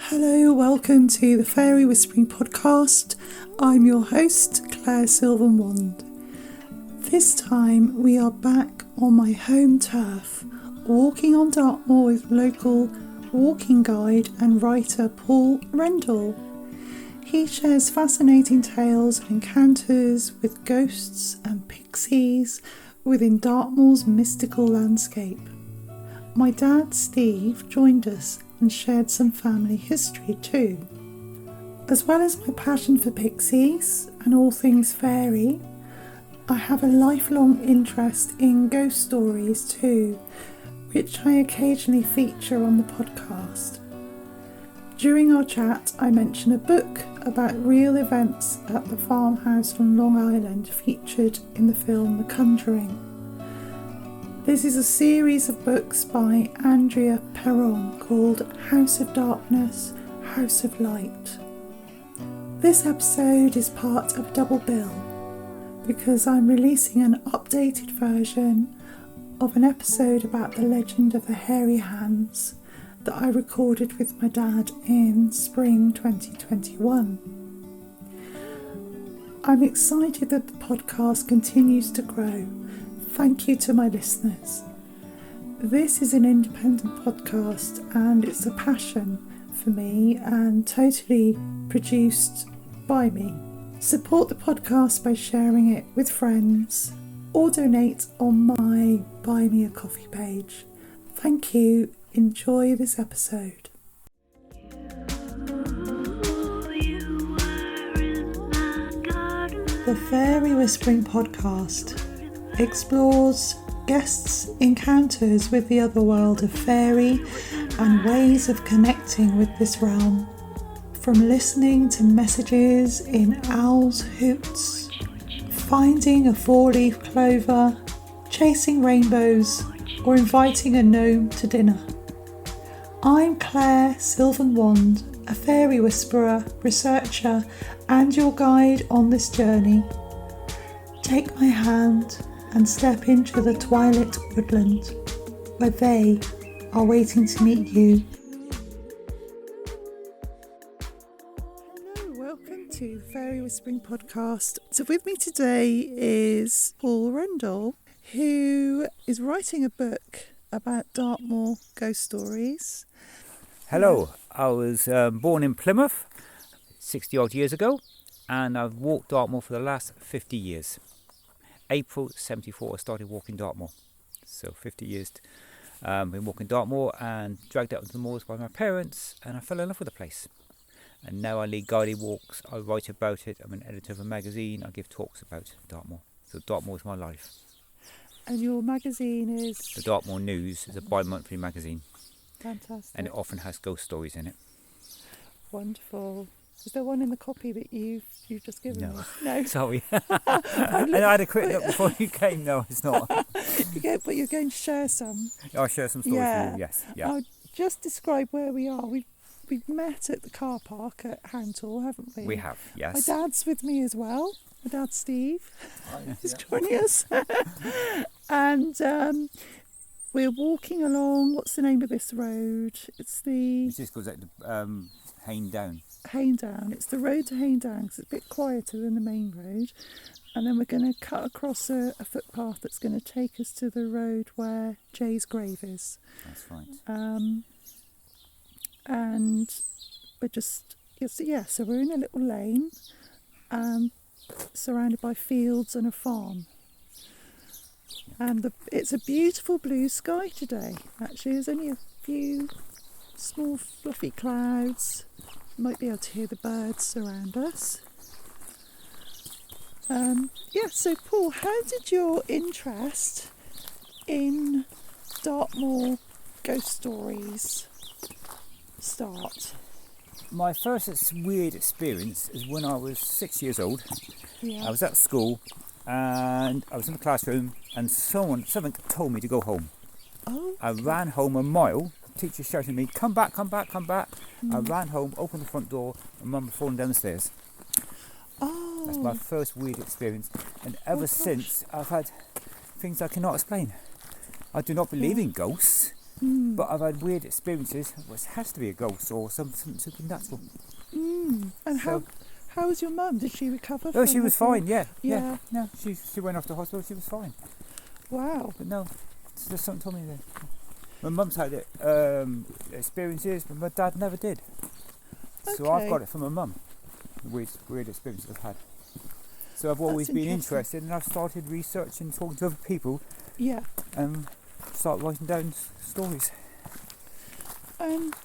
Hello, welcome to the Fairy Whispering Podcast. I'm your host, Claire Silvenwand. This time we are back on my home turf, walking on Dartmoor with local walking guide and writer Paul Rendell. He shares fascinating tales and encounters with ghosts and pixies within Dartmoor's mystical landscape. My dad, Steve, joined us and shared some family history too. As well as my passion for pixies and all things fairy, I have a lifelong interest in ghost stories too, which I occasionally feature on the podcast. During our chat, I mention a book about real events at the farmhouse on Long Island featured in the film The Conjuring. This is a series of books by Andrea Perron called House of Darkness, House of Light. This episode is part of a double bill because I'm releasing an updated version of an episode about the legend of the hairy hands that I recorded with my dad in spring 2021. I'm excited that the podcast continues to grow. Thank you to my listeners. This is an independent podcast and it's a passion for me and totally produced by me. Support the podcast by sharing it with friends or donate on my Buy Me a Coffee page. Thank you. Enjoy this episode. The Fairy Whispering Podcast explores guests' encounters with the other world of fairy and ways of connecting with this realm. From listening to messages in owls' hoots, finding a four-leaf clover, chasing rainbows, or inviting a gnome to dinner. I'm Claire Silvenwand, a fairy whisperer, researcher, and your guide on this journey. Take my hand and step into the twilit woodland, where they are waiting to meet you. Hello, welcome to the Fairy Whispering Podcast. So with me today is Paul Rendell, who is writing a book about Dartmoor ghost stories. Hello, I was born in Plymouth 60 odd years ago, and I've walked Dartmoor for the last 50 years. April 74 I started walking Dartmoor, so 50 years been walking Dartmoor and dragged out into the moors by my parents, and I fell in love with the place. And now I lead guided walks, I write about it, I'm an editor of a magazine, I give talks about Dartmoor. So Dartmoor is my life. And your magazine is? The Dartmoor News is a bi-monthly magazine. Fantastic. And it often has ghost stories in it. Wonderful. Is there one in the copy that you've just given me? No. Sorry. And I had a quick look before you came. No, it's not. But you're going to share some. I'll share some stories with you, yes. Yeah. I'll just describe where we are. We've met at the car park at Rendell, haven't we? We have, yes. My dad's with me as well. My dad, Steve, is joining us. And we're walking along, what's the name of this road? It's just goes out to Hayne Down. Hayne Down. It's the road to Hayne Down because it's a bit quieter than the main road. And then we're going to cut across a footpath that's going to take us to the road where Jay's grave is. That's right. And we're just, so we're in a little lane surrounded by fields and a farm. And it's a beautiful blue sky today. Actually, there's only a few small fluffy clouds. You might be able to hear the birds around us. So Paul, how did your interest in Dartmoor ghost stories start? My first weird experience is when I was 6 years old. Yeah. I was at school and I was in the classroom and something told me to go home. Oh. I ran home a mile. The teacher shouted at me, come back, come back, come back. I ran home, opened the front door, and Mum was falling down the stairs. Oh. That's my first weird experience. And ever since, I've had things I cannot explain. I do not believe in ghosts. But I've had weird experiences. Well, it has to be a ghost or something supernatural. And So- how was your mum? Did she recover? Oh, from she was her fall? fine. Yeah. Yeah. No, she went off to hospital. She was fine. Wow. But no, it's just something told me that my mum's had experiences, but my dad never did. So I've Okay. got it from my mum. The weird experiences I've had. So I've always been interesting. interested, and I've started researching, talking to other people, Yeah. and start writing down stories.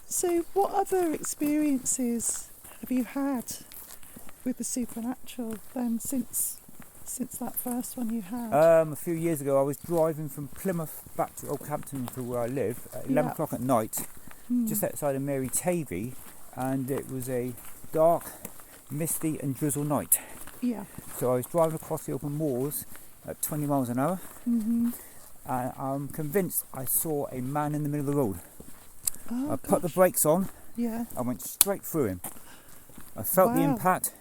So, what other experiences have you had with the supernatural then since that first one you had? A few years ago, I was driving from Plymouth back to Oakhampton to where I live at 11 Yeah. o'clock at night, just outside of Mary Tavy, and it was a dark, misty and drizzle night. Yeah. So I was driving across the open moors at 20 miles an hour, and I'm convinced I saw a man in the middle of the road. Oh, I put the gosh. brakes on, Yeah. I went straight through him. I felt the Wow. impact.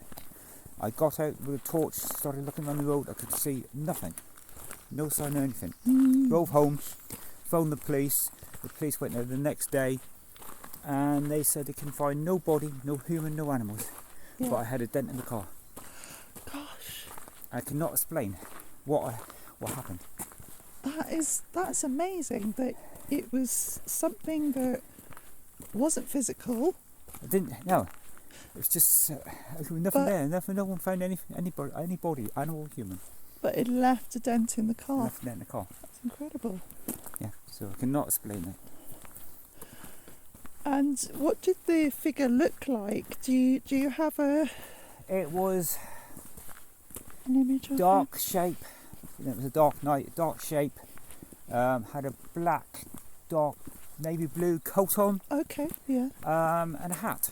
I got out with a torch, started looking around the road. I could see nothing, no sign of anything. Drove home, phoned the police. The police went there the next day, and they said they can find no body, no human, no animals. Yeah. But I had a dent in the car. Gosh, I cannot explain what happened. that's amazing that it was something that wasn't physical. I didn't. No, it was just there was nothing But- there. Nothing. No one found anybody, animal, or human. But it left a dent in the car. Left there in the car. That's incredible. Yeah. So I cannot explain it. And what did the figure look like? Do you have It was an image of dark shape. It was a dark night. Dark shape. Had a black, dark navy blue coat on. it? Okay, yeah. And a hat.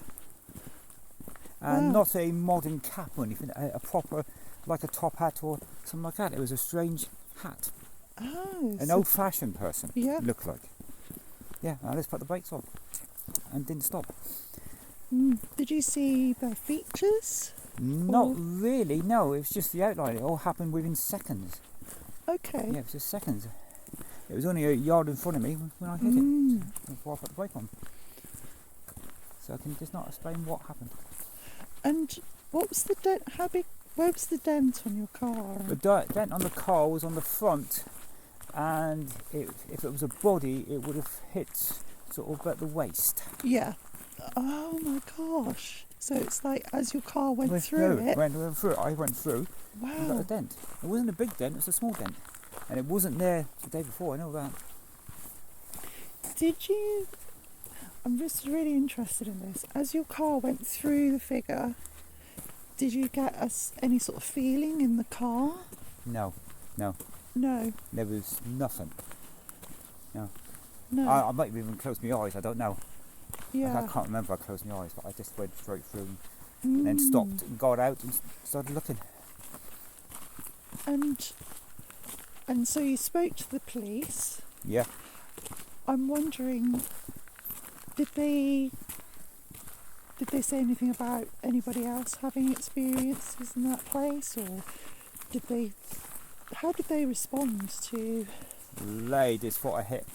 And Wow. not a modern cap or anything. A proper, like a top hat or something like that. It was a strange hat. Oh, An so- old-fashioned person. Yeah. Looked like. Yeah. I just put the brakes on and didn't stop. Did you see their features? Not really. No. It was just the outline. It all happened within seconds. Okay. Yeah, it was just seconds. It was only a yard in front of me when I hit it before I put the brake on. So I can just not explain what happened. And what was the dent? How big? Where was the dent on your car? The dent on the car was on the front, and if it was a body, it would have hit sort of at the waist. Yeah. Oh my gosh. So it's like as your car went through it. Went through it. I went through and got a Wow. dent. It wasn't a big dent, it was a small dent. And it wasn't there the day before, I know that. Did you? I'm just really interested in this. As your car went through the figure, did you get any sort of feeling in the car? No, No. there was nothing. No. I might have even closed my eyes, I don't know. yeah. I can't remember I closed my eyes, but I just went straight through and then stopped and got out and started looking. And so you spoke to the police. Yeah. I'm wondering, did they say anything about anybody else having experiences in that place, or how did they respond to? They just thought I hit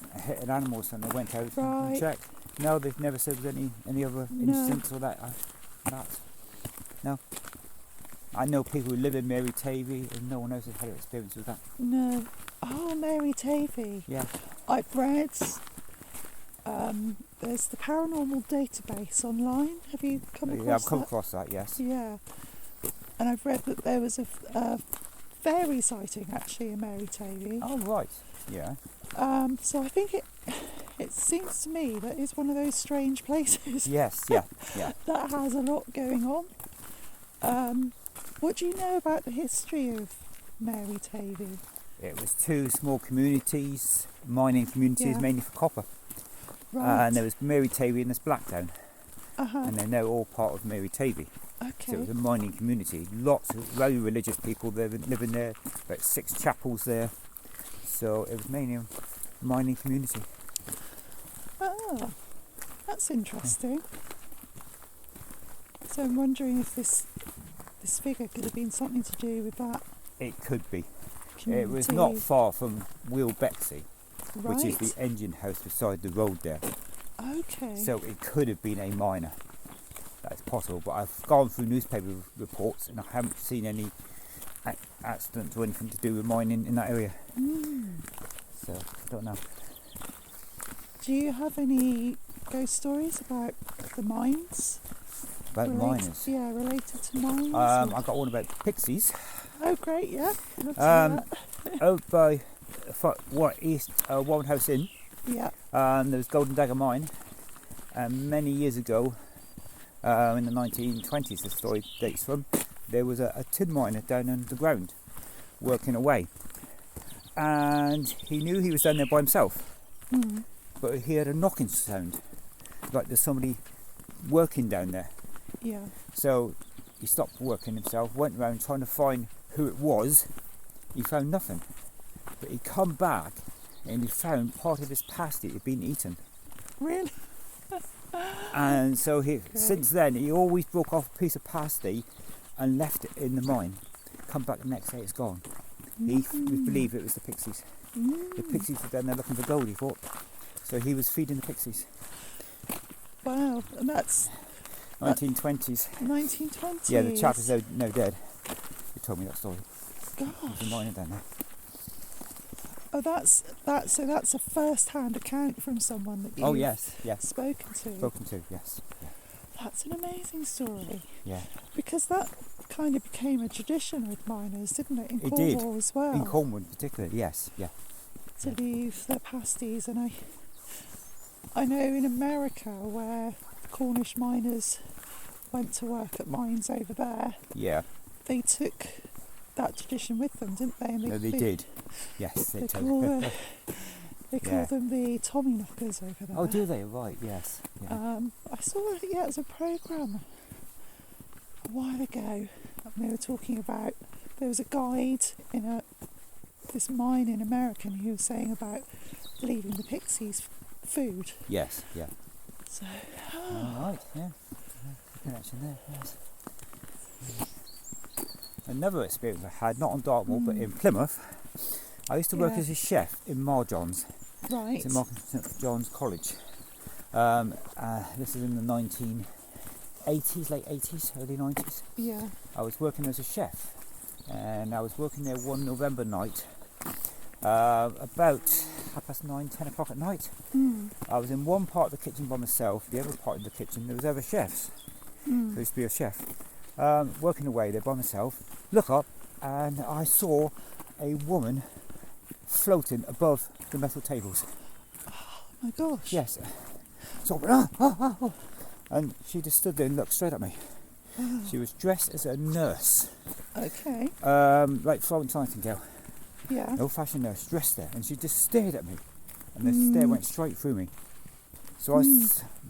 an animal, so they went out Right. and checked. No, they've never said there's any other incidents or that. No. I know people who live in Mary Tavy, and no one else has had an experience with that. No. Oh, Mary Tavy. Yeah. I've read there's the paranormal database online. Have you come across Yeah, I've come that? across that. Yes. Yeah. And I've read that there was a fairy sighting actually in Mary Tavy. Oh right. Yeah. So I think it seems to me that it's one of those strange places Yes. Yeah. Yeah. that has a lot going on. What do you know about the history of Mary Tavy? It was two small communities, mining communities, Yeah. mainly for copper. Right. And there was Mary Tavy and there's Blackdown, Uh-huh. and they're now all part of Mary Tavy. So Okay. it was a mining community. Lots of very religious people living there. About 6 chapels there. So it was mainly a mining community. Oh, that's interesting. So I'm wondering if this figure could have been something to do with that It could be. community. It was not far from Wheel Betsy. Right. which is the engine house beside the road there. Okay. So it could have been a miner. That's possible, but I've gone through newspaper reports and I haven't seen any accidents or anything to do with mining in that area. So I don't know. Do you have any ghost stories about the mines? About miners? Yeah, related to mines. I got one about Pixies. Oh, great! Yeah, love to hear that. Out by Warren House Inn. Yeah. There was Golden Dagger Mine, and many years ago, in the 1920s, the story dates from, there was a tin miner down underground working away, and he knew he was down there by himself, but he heard a knocking sound, like there's somebody working down there. Yeah. So he stopped working himself, went around trying to find who it was. He found nothing, but he come back and he found part of his pasty had been eaten. Really? And so since then he always broke off a piece of pasty and left it in the mine. Come back the next day, it's gone. He believed it was the Pixies. The Pixies were down there looking for gold, he thought. So he was feeding the Pixies. Wow, and that's 1920s. 1920s. Yeah, the chap is now dead. He told me that story. Gosh. He was a miner down there. Oh, so that's a first-hand account from someone that you've yes. spoken to. Spoken to, yes. Yeah. That's an amazing story. Yeah. Because that kind of became a tradition with miners, didn't it? In It Cornwall did. as well. In Cornwall in particular, yes. Yeah. To leave their pasties, and I know in America where Cornish miners went to work at mines over there, Yeah. they took that tradition with them, didn't they? And They did. Yes, they did. They call them the Tommy knockers over there. Oh, do they? Right, yes. Yeah. I saw it as a programme a while ago. They were talking about, there was a guide in this mine in America, and he was saying about leaving the Pixies food. Yes, yeah. So, Right, yeah. Good connection there, yes. Another experience I had, not on Dartmoor, but in Plymouth. I used to work as a chef in Marjohn's. Right. It's in Markham St John's College. This is in the 1980s, late 80s, early 90s. Yeah. I was working as a chef, and I was working there one November night, about 9:30, 10 o'clock at night. I was in one part of the kitchen by myself, the other part of the kitchen there was other chefs. There used to be a chef. Working away there by myself, look up, and I saw a woman floating above the metal tables. Oh my gosh. Yes. So, and she just stood there and looked straight at me. She was dressed as a nurse. Okay. Like Florence Nightingale. Yeah. An old-fashioned nurse, dressed there, and she just stared at me. And the stare went straight through me. So I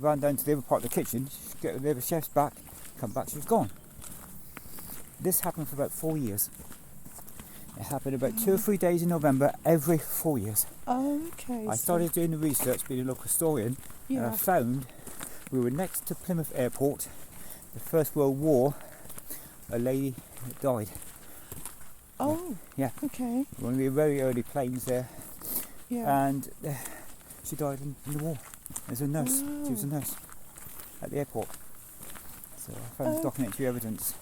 ran down to the other part of the kitchen, get the other chef's back, come back, she was gone. This happened for about 4 years. It happened about 2 or 3 days in November every 4 years. Okay. I started doing the research, being a local historian, and I found we were next to Plymouth Airport, the First World War, a lady died. Oh. Yeah. Okay. One of the very early planes there, Yeah. and she died in the war as a nurse. Wow. She was a nurse at the airport. So I found documentary evidence.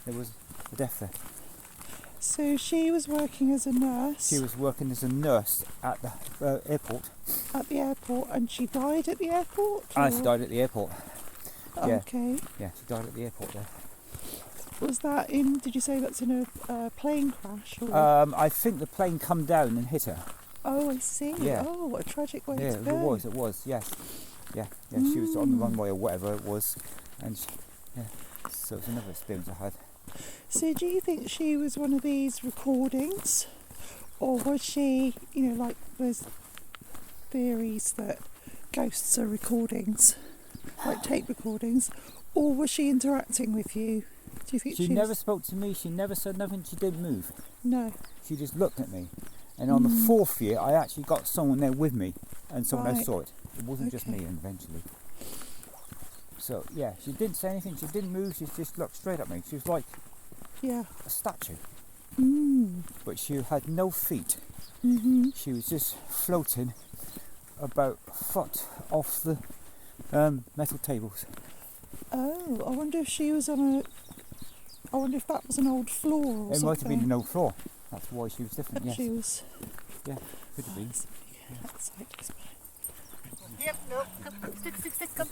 There was a death there. So she was working as a nurse. She was working as a nurse at the airport. At the airport, and she died at the airport? She died at the airport. Yeah. Okay. Yeah, she died at the airport there. Was that in, did you say that's in a plane crash? Or? I think the plane come down and hit her. Oh, I see. Yeah. Oh, what a tragic way Yeah, to go. it was, yes. Yeah, she was on the runway or whatever it was. And so it's another experience I had. So do you think she was one of these recordings? Or was she, like there's theories that ghosts are recordings, like tape recordings, or was she interacting with you? Do you think she never spoke to me, she never said nothing, she didn't move. No. She just looked at me. And on the 4th year, I actually got someone there with me, and someone else saw it. It wasn't just me, eventually. So, yeah, she didn't say anything, she didn't move, she just looked straight at me. She was like a statue. But she had no feet. She was just floating about a foot off the metal tables. Oh, I wonder if she was on a... I wonder if that was an old floor or something. It might have been an old floor. That's why she was different, yes. She was... Yeah, could have been. Yep, no, come.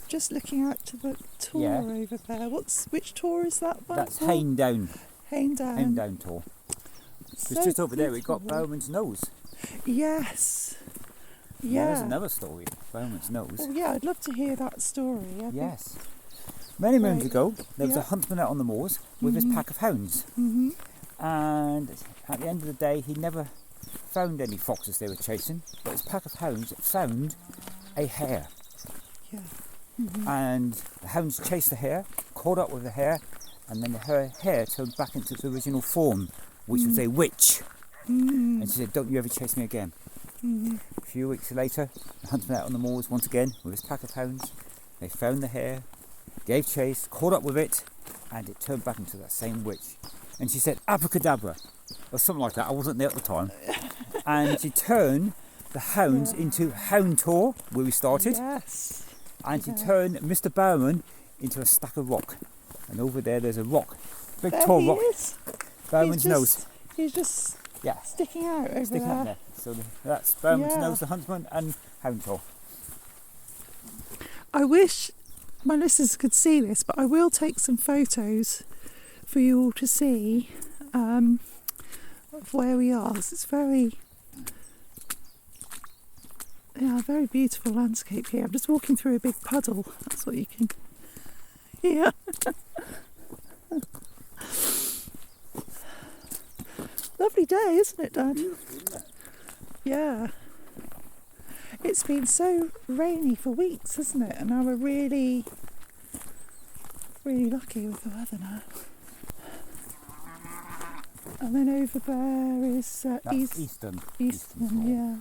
Just looking out to the tour over there. Which tour is that one? That's Hayne Down. Hayne Down. Hayne Down tour. So just over there we've beautiful. got Bowman's Nose. Yes. Yeah. There's Yeah. another story, Bowman's Nose. Oh, yeah, I'd love to hear that story. I think- Yes. Many moons Right. ago, there was Yeah. a huntsman out on the moors with his pack of hounds. And at the end of the day, he never found any foxes they were chasing, but his pack of hounds found a hare. Yeah. And the hounds chased the hare, caught up with the hare, and then the hare turned back into its original form, which was a witch. And she said, "Don't you ever chase me again." A few weeks later, the huntsman out on the moors once again with his pack of hounds. They found the hare, gave chase, caught up with it, and it turned back into that same witch. And she said, "Abracadabra," or something like that. I wasn't there at the time. And she turned the hounds into Hound Tour, where we started. Yes. And she turned Mr. Bowman into a stack of rock. And over there's a rock, big There tall he rock. is. Bowman's He's Nose. just- He's just Yeah, sticking out over sticking there. up there. So that's Bowman's Yeah. Nose, the huntsman, and Hound Tour. I wish my listeners could see this, but I will take some photos for you all to see of where we are. It's very beautiful landscape here. I'm just walking through a big puddle. That's what you can hear. Lovely day, isn't it, Dad? Yeah. It's been so rainy for weeks, hasn't it? And now we're really lucky with the weather now. And then over there is That's Eastern, Eastern. yeah.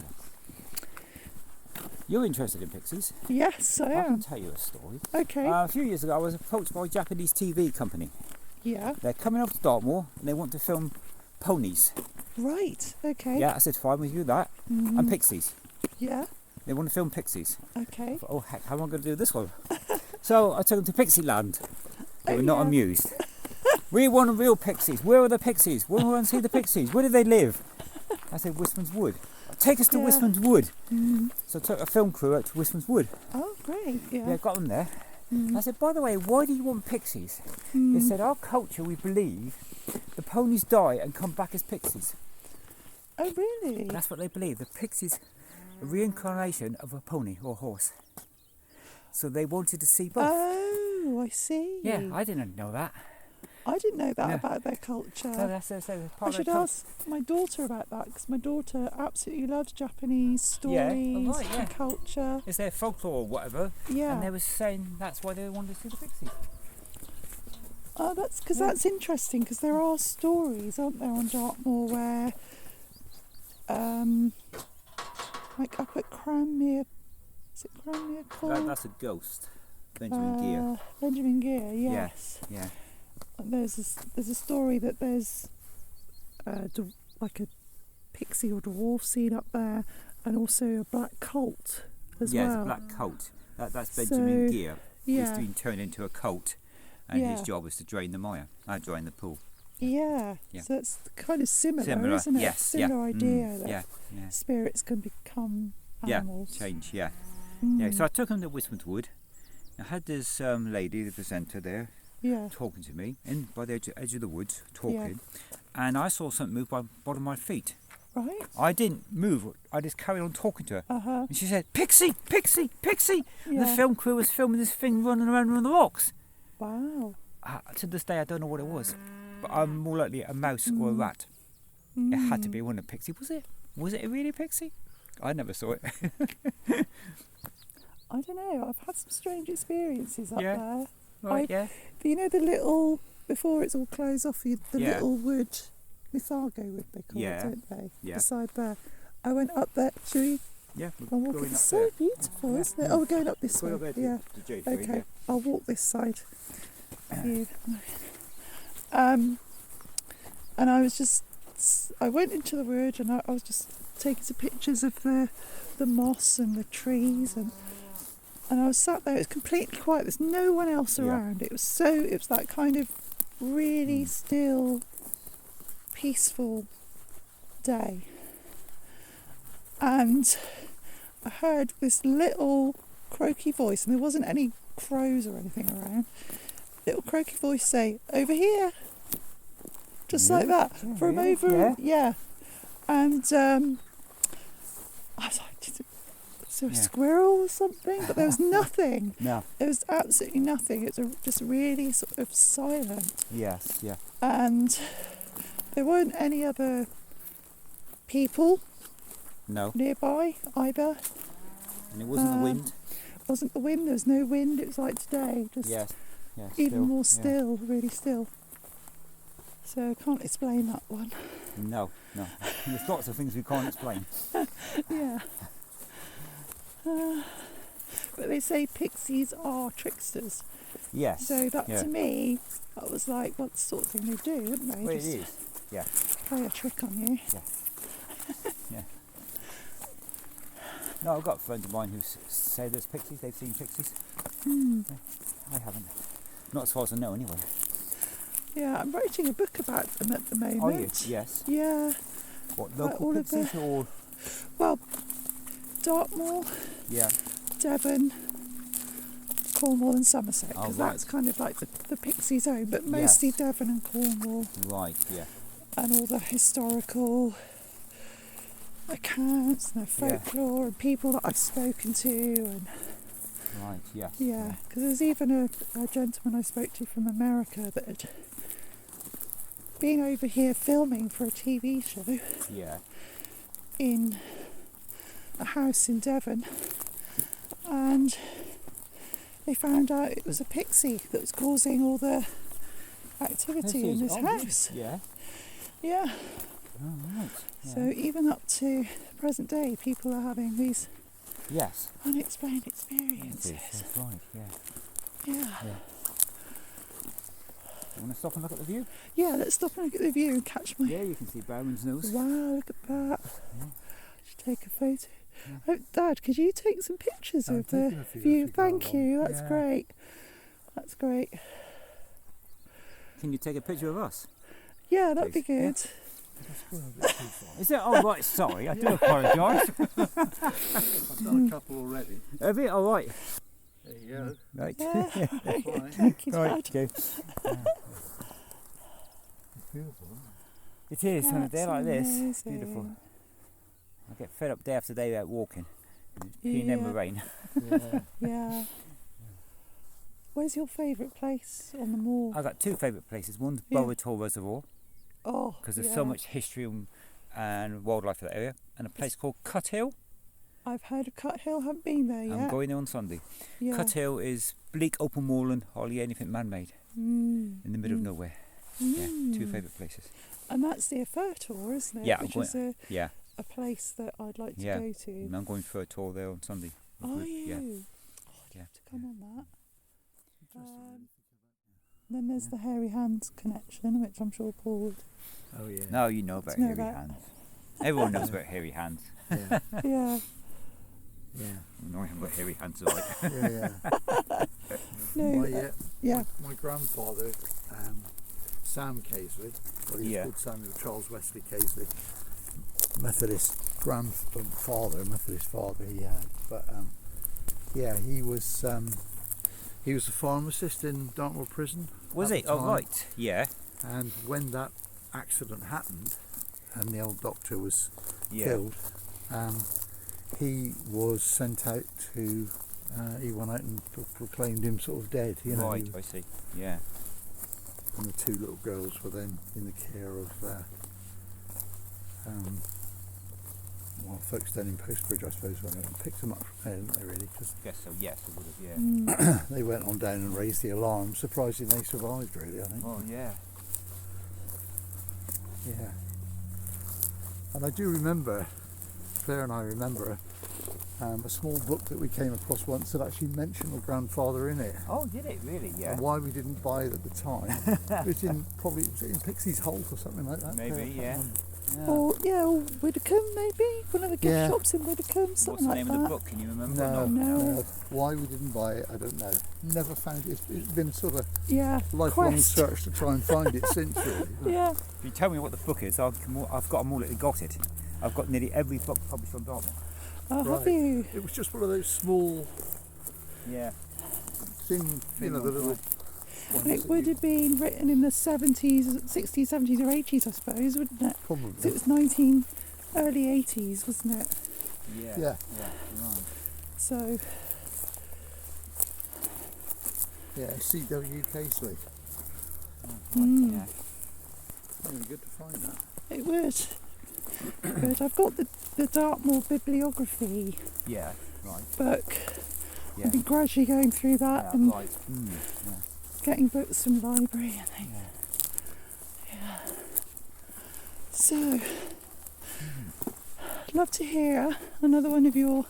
You're interested in Pixies? Yes, I I can am. tell you a story. Okay. A few years ago, I was approached by a Japanese TV company. Yeah. They're coming up to Dartmoor and they want to film ponies. Right. Okay. Yeah, I said, fine, we do that. And Pixies. Yeah. They want to film Pixies. Okay. I thought, oh heck, how am I going to do this one? So I took them to Pixie Land. They were not yeah. amused. We want real Pixies. Where are the Pixies? We want to see the Pixies. Where do they live? I said, Wisman's Wood. Take us to Yeah. Wisman's Wood. So I took a film crew out to Wisman's Wood. Oh, great. Yeah. Yeah, got them there. I said, by the way, why do you want Pixies? They said, our culture, we believe the ponies die and come back as Pixies. Oh, really? That's what they believe. The Pixies, a reincarnation of a pony or a horse. So they wanted to see both. Oh, I see. Yeah, I didn't know that. I didn't know that Yeah. about their culture. So that's part I of should their ask my daughter about that, because my daughter absolutely loves Japanese stories Yeah, oh, right, yeah. and culture. It's their folklore or whatever. Yeah. And they were saying that's why they wanted to see the Pixies. Oh, that's because that's interesting, because there are stories, aren't there, on Dartmoor where, like up at Cranmere, is it Cranmere called? That's a ghost. Benjamin Gear. Benjamin Gear, yes. Yeah. There's a story that there's like a pixie or dwarf scene up there, and also a black cult as Yeah, well. it's a black coat. That's Benjamin So, Gear. He's Yeah, been turned into a coat, and his Yeah. job is to drain the mire. Drain the pool. yeah. Yeah. So it's kind of similar, Similar, isn't it? yes, Similar yeah. idea that Yeah. spirits can become animals. Yeah, change, yeah. Mm. Yeah, so I took him to Wisman's Wood. I had this lady, the presenter there, Yeah. talking to me in by the edge of the woods, talking, and I saw something move by the bottom of my feet. Right. I didn't move, I just carried on talking to her. Uh-huh. And she said, "Pixie, Pixie, Pixie!" And the Yeah. film crew was filming this thing running around on the rocks. Wow. To this day, I don't know what it was, but I'm more likely a mouse or a rat. It had to be one of Pixie. Was it? Was it a really Pixie? I never saw it. I don't know. I've had some strange experiences up Yeah. there. Right, yeah. You know the little, before it's all closed off, the Yeah. little wood, Mithago wood they call Yeah. it, don't they? Yeah. Beside there. I went up there. Should we Yeah, I'll we're walk? going It's up so there. beautiful, Yeah. isn't it? Oh, we're going up this Go way. up there to Yeah. the jade tree, Okay. yeah. I'll walk this side. You. And I was just I went into the wood and I was just taking some pictures of the moss and the trees, and I was sat there. It was completely quiet. There's no one else around. It was that kind of really still, peaceful day. And I heard this little croaky voice, and there wasn't any crows or anything around. Little croaky voice say, "Over here," just like that, from over. Yeah. And I was like, is there a squirrel or something? But there was nothing. No. There was absolutely nothing. It was just really sort of silent. Yes, yeah. And there weren't any other people nearby either. And it wasn't the wind? It wasn't the wind. There was no wind. It was like today. Just even more still, really still. So I can't explain that one. No. There's lots of things we can't explain. Yeah. But they say pixies are tricksters. Yes. So that to me, that was like what sort of thing they do, wouldn't they? Well, just it is. Yeah. play a trick on you. Yeah. No, I've got friends of mine who say there's pixies. They've seen pixies. I haven't. Not as far as I know, anyway. Yeah, I'm writing a book about them at the moment. Are you? Yes. Yeah. What, local pixies or? Well, Dartmoor, Devon, Cornwall and Somerset, because that's kind of like the pixie zone, but mostly Devon and Cornwall. Right, yeah. And all the historical accounts and the folklore and people that I've spoken to. And right, yes. Yeah, because there's even a gentleman I spoke to from America that had been over here filming for a TV show. Yeah. In a house in Devon, and they found out it was a pixie that was causing all the activity in this house. Yeah. Yeah. Oh, right. Yeah. So even up to present day, people are having these unexplained experiences. That's right. Yeah. Yeah. You want to stop and look at the view? Yeah, let's stop and look at the view and catch my... Yeah, you can see Bowman's nose. Wow, look at that. Yeah. Should take a photo. Oh, Dad, could you take some pictures of the view? Thank you. That's great. That's great. Can you take a picture of us? Yeah, that'd be good. Is it? Oh, right. Sorry, I do apologise. I've done a couple already. Have you? All right. There you go. Right. Yeah. Fine. Thank you, Dad. Right. Okay. It's beautiful. It is on a day like this. It's amazing. beautiful. I get fed up day after day out walking. It's peeing in the rain. Yeah. Where's your favourite place on the moor? I've got two favourite places. One's Burrator Reservoir, because there's so much history and wildlife in that area, and a place called Cut Hill. I've heard of Cut Hill, haven't been there yet. I'm going there on Sunday. Yeah. Cut Hill is bleak open moorland, hardly anything man-made, in the middle of nowhere. Yeah, two favourite places. And that's the Fur Tour, isn't it? Yeah, Which is a place that I'd like to go to. And I'm going for a tour there on Sunday. Are you? Yeah. Oh, I'd have to come on that. Then there's the Hairy Hands connection, which I'm sure Paul would. Oh yeah. No, you know about hairy hands. Everyone knows about hairy hands. Yeah. Yeah. Yeah. You know what hairy hands are like. No. My grandfather, Sam Casely, he was called Samuel Charles Wesley Casely, Methodist Methodist father he had, but he was a pharmacist in Dartmoor prison. Was he? Oh right, yeah. And when that accident happened, and the old doctor was killed, he was sent out to. He went out and proclaimed him sort of dead. You know. Right, I see. Yeah. And the two little girls were then in the care of folks down in Postbridge, I suppose, went out and picked them up from there, didn't they, really? Cause I guess so, yes, it would have, yeah. they went on down and raised the alarm. Surprisingly, they survived, really, I think. Oh, yeah. Yeah. And I do remember, Claire and I remember, a small book that we came across once that actually mentioned my grandfather in it. Oh, did it really? Yeah. And why we didn't buy it at the time. It was in Pixies Holt or something like that. Maybe, yeah. Or Widdicombe maybe, one of the gift shops in Widdicombe, What's something the like name that. of the book? Can you remember? No. Why we didn't buy it, I don't know. Never found it. It's been sort of lifelong quest. search to try and find it since, really. Yeah. If you tell me what the book is, I've got them all. Got it. I've got nearly every book published from Dartmoor. Oh, have you? It was just one of those small, thin, the little ones. It would have been written in the 70s, 60s, 70s or 80s, I suppose, wouldn't it? Probably. So it was early 80s, wasn't it? Yeah. Yeah. Right. So, Yeah, C.W. Casely. Yeah. Really good to find that. it would. Good. I've got the Dartmoor bibliography Yeah. Right. book. Yeah. I've been gradually going through that Yeah, and right. Yeah. getting books from the library and things. Yeah. So, I'd love to hear another one of your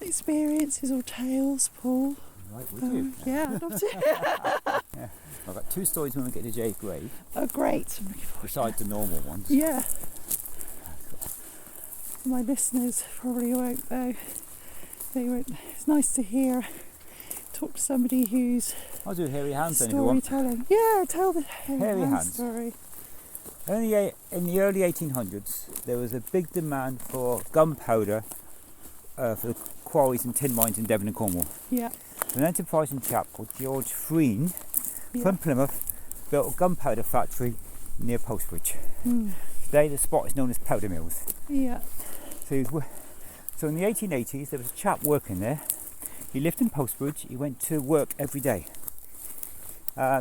experiences or tales, Paul. Right, would you? Yeah, I'd love to hear. I've got 2 stories when we get to Jay's grave, Oh, great. I'm looking forward to besides the normal ones. Yeah. My listeners probably won't though. They won't. It's nice to talk to somebody who's I'll do hairy hands then if you want. storytelling. Yeah, tell the Hairy hand hands. story. In the early 1800s, there was a big demand for gunpowder for the quarries and tin mines in Devon and Cornwall. Yeah. An enterprising chap called George Freen Yeah. from Plymouth built a gunpowder factory near Postbridge. Mm. Today the spot is known as Powder Mills. Yeah. So in the 1880s there was a chap working there. He lived in Postbridge. He went to work every day.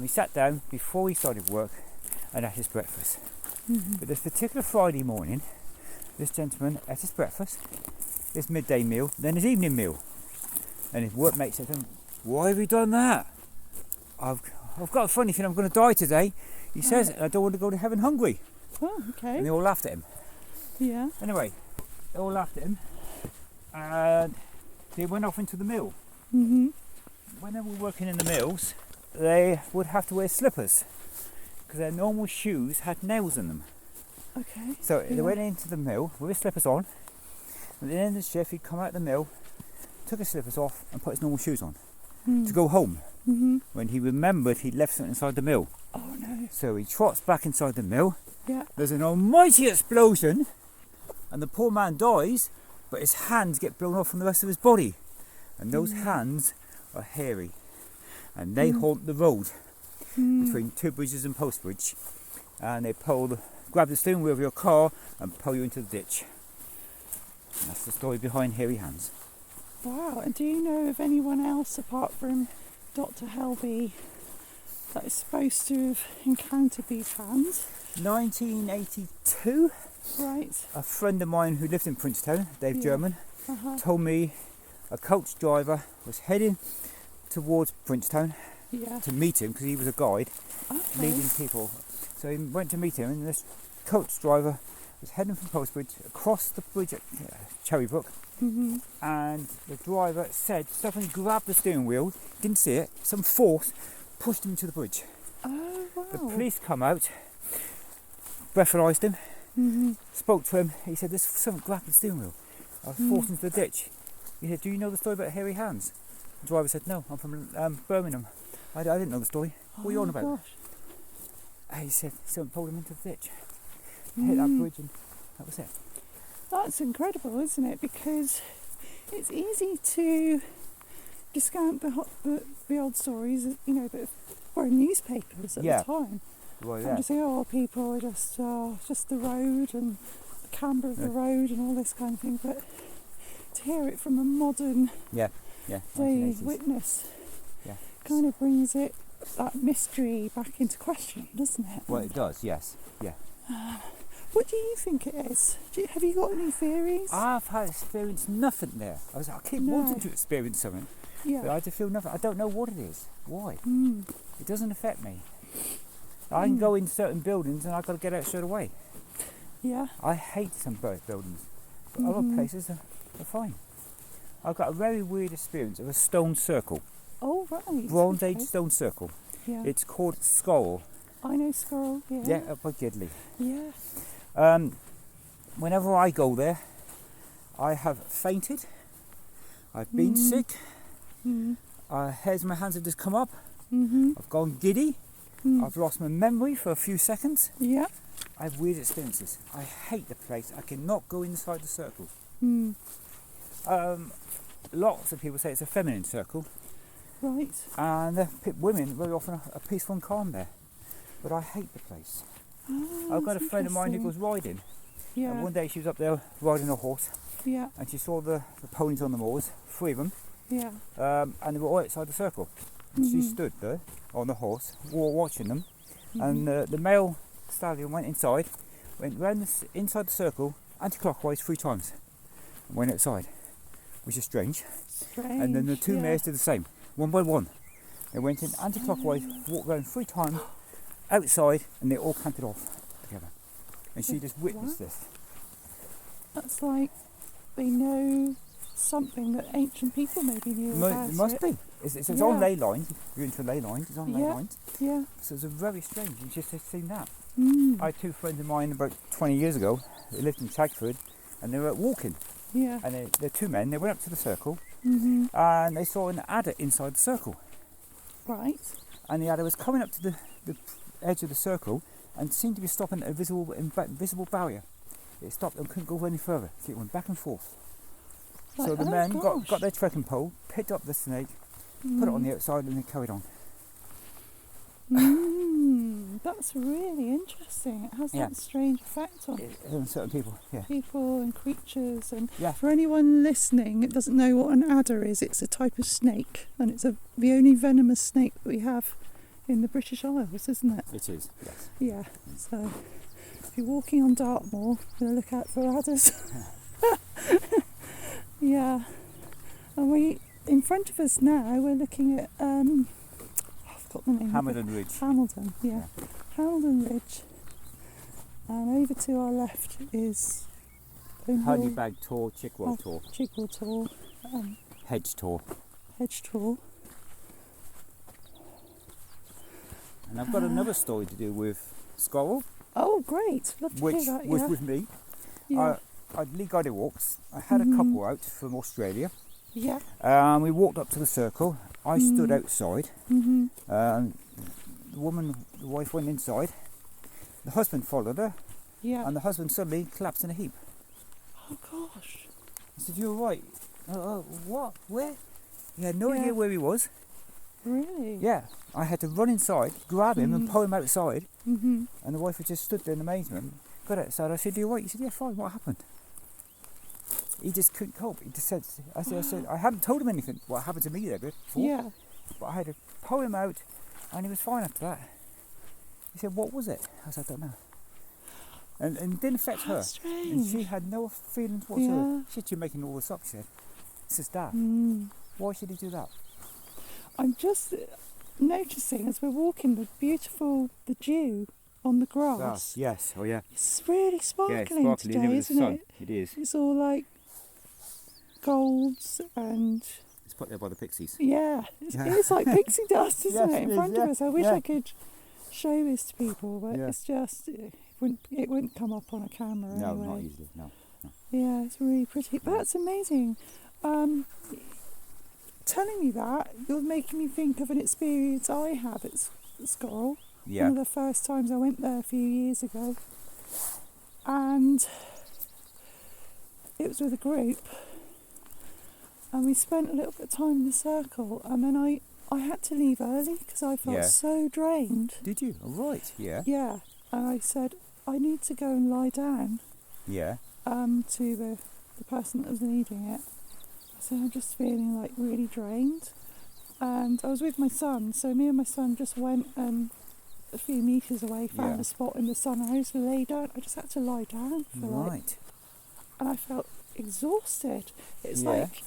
He sat down before he started work and ate his breakfast. Mm-hmm. But this particular Friday morning, this gentleman ate his breakfast, his midday meal, then his evening meal. And his workmate said to him, "Why have you done that? I've got a funny feeling I'm going to die today." He says, "I don't want to go to heaven hungry." Oh, okay. And they all laughed at him. Yeah. Anyway, they all laughed at him and they went off into the mill. Mm-hmm. When they were working in the mills, they would have to wear slippers because their normal shoes had nails in them. Okay. So they Yeah. went into the mill with his slippers on. At the end of the shift, he'd come out of the mill, took his slippers off and put his normal shoes on to go home. Mm-hmm. When he remembered he'd left something inside the mill. Oh no. So he trots back inside the mill. Yeah. There's an almighty explosion and the poor man dies, but his hands get blown off from the rest of his body. And those hands are hairy. And they haunt the road between Two Bridges and Postbridge. And they grab the steering wheel of your car and pull you into the ditch. And that's the story behind Hairy Hands. Wow. And do you know of anyone else apart from Dr. Helby that is supposed to have encountered these hands? 1982, Right. a friend of mine who lived in Princetown, Dave Yeah. German, Uh-huh. told me a coach driver was heading towards Princetown Yeah. to meet him because he was a guide Okay. leading people. So he went to meet him, and this coach driver was heading from Postbridge across the bridge at Cherrybrook, Mm-hmm. and the driver said somebody grabbed the steering wheel, didn't see it, some force pushed him to the bridge. Oh wow. The police come out, breathalyzed him, Mm-hmm. spoke to him. He said, "There's someone grabbed the steering wheel. I was forced into the ditch." He said, "Do you know the story about Hairy Hands?" The driver said, "No, I'm from Birmingham. I didn't know the story. What are you on about?" Gosh. And he said, "Someone pulled him into the ditch. Hit that bridge, and that was it." That's incredible, isn't it? Because it's easy to discount the old stories, you know, that were in newspapers at Yeah. the time. Well, And yeah. just say, oh, people are just the road and the camber of the road and all this kind of thing. But to hear it from a modern Yeah. day 1980s. witness Yeah. kind of brings that mystery back into question, doesn't it? Well, it does. Yes. Yeah. What do you think it is? Have you got any theories? I've had experienced nothing there. I keep No. wanting to experience something, but Yeah. I just feel nothing. I don't know what it is. Why? Mm. It doesn't affect me. I can go in certain buildings and I've got to get out straight away. Yeah. I hate some buildings, but other places are fine. I've got a very weird experience of a stone circle, Oh, right. Bronze Age Okay. stone circle. Yeah. It's called Skull. I know Squirrel. Yeah. Yeah, up by Gidley. Yeah. Whenever I go there, I have fainted. I've been sick. Hairs in my hands have just come up. I've gone giddy. I've lost my memory for a few seconds. Yeah. I have weird experiences. I hate the place. I cannot go inside the circle. Lots of people say it's a feminine circle. Right. And the women very often are peaceful and calm there. But I hate the place. I've got a friend of mine who goes riding. Yeah. And one day she was up there riding a horse. Yeah. And she saw the ponies on the moors, 3 of them. Yeah. And they were all outside the circle. And she stood there on the horse, watching them. And the male stallion went inside, went round inside the circle, anti-clockwise 3 times, and went outside, which is strange. And then the 2 mares did the same, one by one. They went in anti-clockwise, walked around 3 times, outside, and they all cantered off together. And she just witnessed this. That's like they know something that ancient people maybe knew about. It must be. It's on ley lines. You're into ley lines. It's on ley lines. Yeah. So it's a very strange. You just have seen that. Mm. I had 2 friends of mine about 20 years ago. They lived in Chagford, and they were out walking. Yeah. And they're 2 men. They went up to the circle, Mm-hmm. and they saw an adder inside the circle. Right. And the adder was coming up to the edge of the circle and seemed to be stopping at a visible barrier. It stopped and couldn't go any further. So it went back and forth. Like, So the men gosh. got their trekking pole, picked up the snake, put it on the outside, and they carried on. That's really interesting. It has Yeah. that strange effect on On certain people, yeah. people and creatures. And Yeah. for anyone listening that doesn't know what an adder is, it's a type of snake, and it's the only venomous snake that we have in the British Isles, isn't it? It is, yes. Yeah. So if you're walking on Dartmoor, you're going to look out for adders. Yeah. And in front of us now, we're looking at I've got the name. Hamilton Ridge. Hamilton, yeah. Hamilton Ridge. And over to our left is Honeybag Tor, Chickwell Tor, Chigwell Tor, Hedge Tor. Hedge Tor. And I've got another story to do with Squirrel, Oh, great. Love to which hear that, was yeah. with me. Yeah. I'd lead guided walks. I had a couple out from Australia. Yeah. We walked up to the circle. I stood outside. Mm-hmm. The wife went inside. The husband followed her, Yeah. and the husband suddenly collapsed in a heap. Oh, gosh. I said, "You're right." What? Where? He had no Yeah. idea where he was. Really? Yeah, I had to run inside, grab him, and pull him outside. Mm-hmm. And the wife had just stood there in amazement. Got outside. I said, "You're right." He said, "Yeah, fine. What happened?" He just couldn't cope. He just said, I said, I haven't told him anything. What happened to me there before? Yeah. But I had to pull him out, and he was fine after that. He said, "What was it?" I said, "I don't know." And it didn't affect her. Strange. And she had no feelings whatsoever. Yeah. She said, "You're making all this up," she said. It's his dad. Why should he do that? I'm just noticing as we're walking the dew on the grass. Yes. Oh, yeah. It's really sparkling, Yeah, it's sparkling today, in the isn't sun. it? It is. It's all like golds and It's put there by the Pixies. it's like pixie dust, isn't Yes, it, in it is, front of yeah, us. I wish yeah. I could show this to people, but Yeah. it's just it wouldn't come up on a camera No, anyway. not easily. No. Yeah, it's really pretty. That's amazing. Telling me that, you're making me think of an experience I had at Squirrel. Yeah. One of the first times I went there a few years ago. And it was with a group. And we spent a little bit of time in the circle. And then I had to leave early because I felt Yeah. so drained. Did you? Oh, right. Yeah. Yeah. And I said, I need to go and lie down. Yeah. To the person that was leading it. I said, I'm just feeling like really drained. And I was with my son, so me and my son just went a few metres away, found Yeah. a spot in the sunhouse, lay down. I just had to lie down for Right. and I felt exhausted. It's Yeah. like,